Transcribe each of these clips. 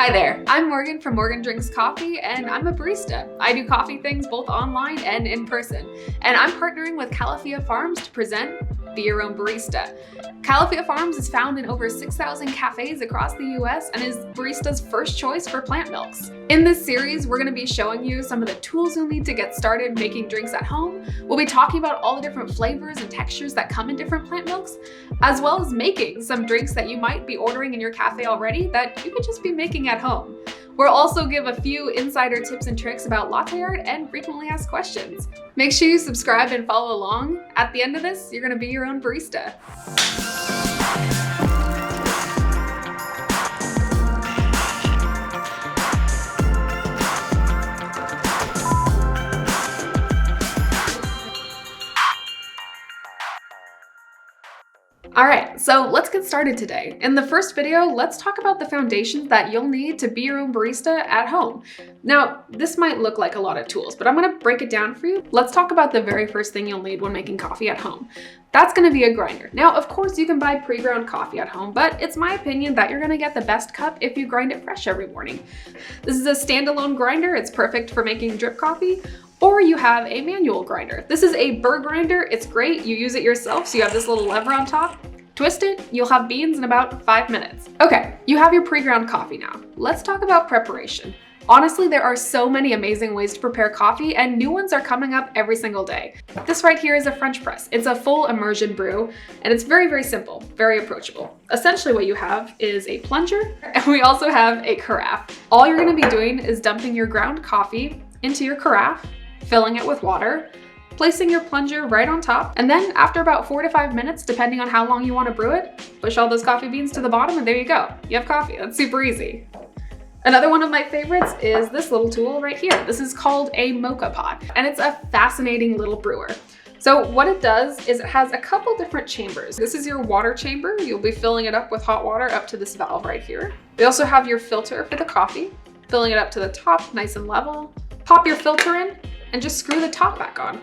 Hi there, I'm Morgan from Morgan Drinks Coffee, and I'm a barista. I do coffee things both online and in person. And I'm partnering with Calafia Farms to present Be Your Own Barista. Calafia Farms is found in over 6,000 cafes across the US and is barista's first choice for plant milks. In this series, we're going to be showing you some of the tools you'll need to get started making drinks at home. We'll be talking about all the different flavors and textures that come in different plant milks, as well as making some drinks that you might be ordering in your cafe already that you could just be making at home. We'll also give a few insider tips and tricks about latte art and frequently asked questions. Make sure you subscribe and follow along. At the end of this, you're going to be your own barista. Alright, so let's get started today. In the first video, let's talk about the foundations that you'll need to be your own barista at home. Now, this might look like a lot of tools, but I'm going to break it down for you. Let's talk about the very first thing you'll need when making coffee at home. That's going to be a grinder. Now, of course, you can buy pre-ground coffee at home, but it's my opinion that you're going to get the best cup if you grind it fresh every morning. This is a standalone grinder. It's perfect for making drip coffee. Or you have a manual grinder. This is a burr grinder. It's great. You use it yourself, so you have this little lever on top. Twist it, you'll have beans in about 5 minutes. Okay, you have your pre-ground coffee now. Let's talk about preparation. Honestly, there are so many amazing ways to prepare coffee, and new ones are coming up every single day. This right here is a French press. It's a full immersion brew, and it's very, very simple, very approachable. Essentially what you have is a plunger, and we also have a carafe. All you're gonna be doing is dumping your ground coffee into your carafe, filling it with water, placing your plunger right on top, and then after about 4 to 5 minutes, depending on how long you want to brew it, push all those coffee beans to the bottom and there you go. You have coffee. That's super easy. Another one of my favorites is this little tool right here. This is called a Mocha Pot, and it's a fascinating little brewer. So what it does is it has a couple different chambers. This is your water chamber. You'll be filling it up with hot water up to this valve right here. We also have your filter for the coffee, filling it up to the top, nice and level. Pop your filter in and just screw the top back on.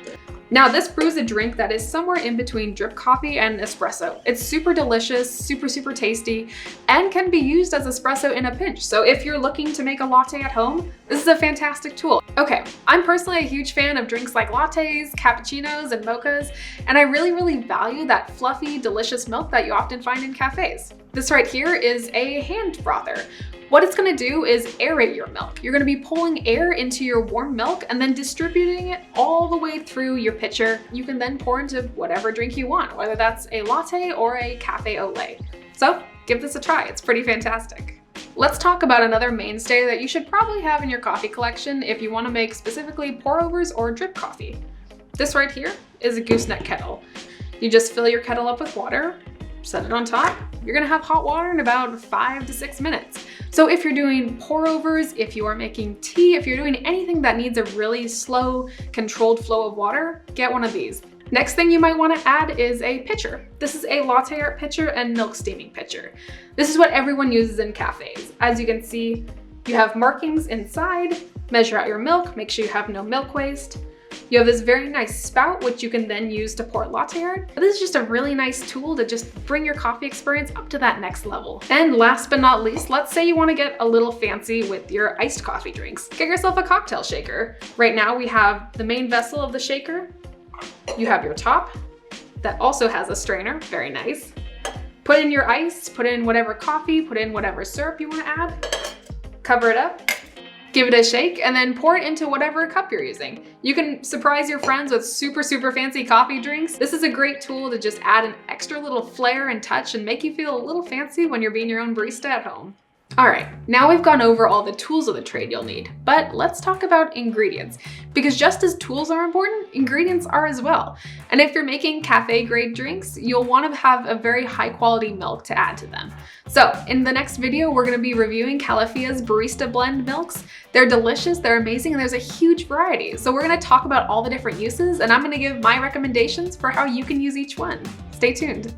Now this brews a drink that is somewhere in between drip coffee and espresso. It's super delicious, super, super tasty, and can be used as espresso in a pinch. So if you're looking to make a latte at home, this is a fantastic tool. Okay, I'm personally a huge fan of drinks like lattes, cappuccinos, and mochas, and I really, really value that fluffy, delicious milk that you often find in cafes. This right here is a hand frother. What it's gonna do is aerate your milk. You're gonna be pulling air into your warm milk and then distributing it all the way through your pitcher. You can then pour into whatever drink you want, whether that's a latte or a cafe au lait. So give this a try, it's pretty fantastic. Let's talk about another mainstay that you should probably have in your coffee collection if you wanna make specifically pour-overs or drip coffee. This right here is a gooseneck kettle. You just fill your kettle up with water, set it on top. You're gonna have hot water in about 5 to 6 minutes. So if you're doing pour-overs, if you are making tea, if you're doing anything that needs a really slow, controlled flow of water, get one of these. Next thing you might wanna add is a pitcher. This is a latte art pitcher and milk steaming pitcher. This is what everyone uses in cafes. As you can see, you have markings inside, measure out your milk, make sure you have no milk waste. You have this very nice spout, which you can then use to pour latte art. But this is just a really nice tool to just bring your coffee experience up to that next level. And last but not least, let's say you want to get a little fancy with your iced coffee drinks. Get yourself a cocktail shaker. Right now we have the main vessel of the shaker. You have your top that also has a strainer, very nice. Put in your ice, put in whatever coffee, put in whatever syrup you want to add. Cover it up. Give it a shake and then pour it into whatever cup you're using. You can surprise your friends with super, super fancy coffee drinks. This is a great tool to just add an extra little flair and touch and make you feel a little fancy when you're being your own barista at home. All right, now we've gone over all the tools of the trade you'll need, but let's talk about ingredients, because just as tools are important, ingredients are as well. And if you're making cafe grade drinks, you'll want to have a very high quality milk to add to them. So in the next video, we're going to be reviewing Calafia's Barista Blend milks. They're delicious, they're amazing, and there's a huge variety. So we're going to talk about all the different uses, and I'm going to give my recommendations for how you can use each one. Stay tuned.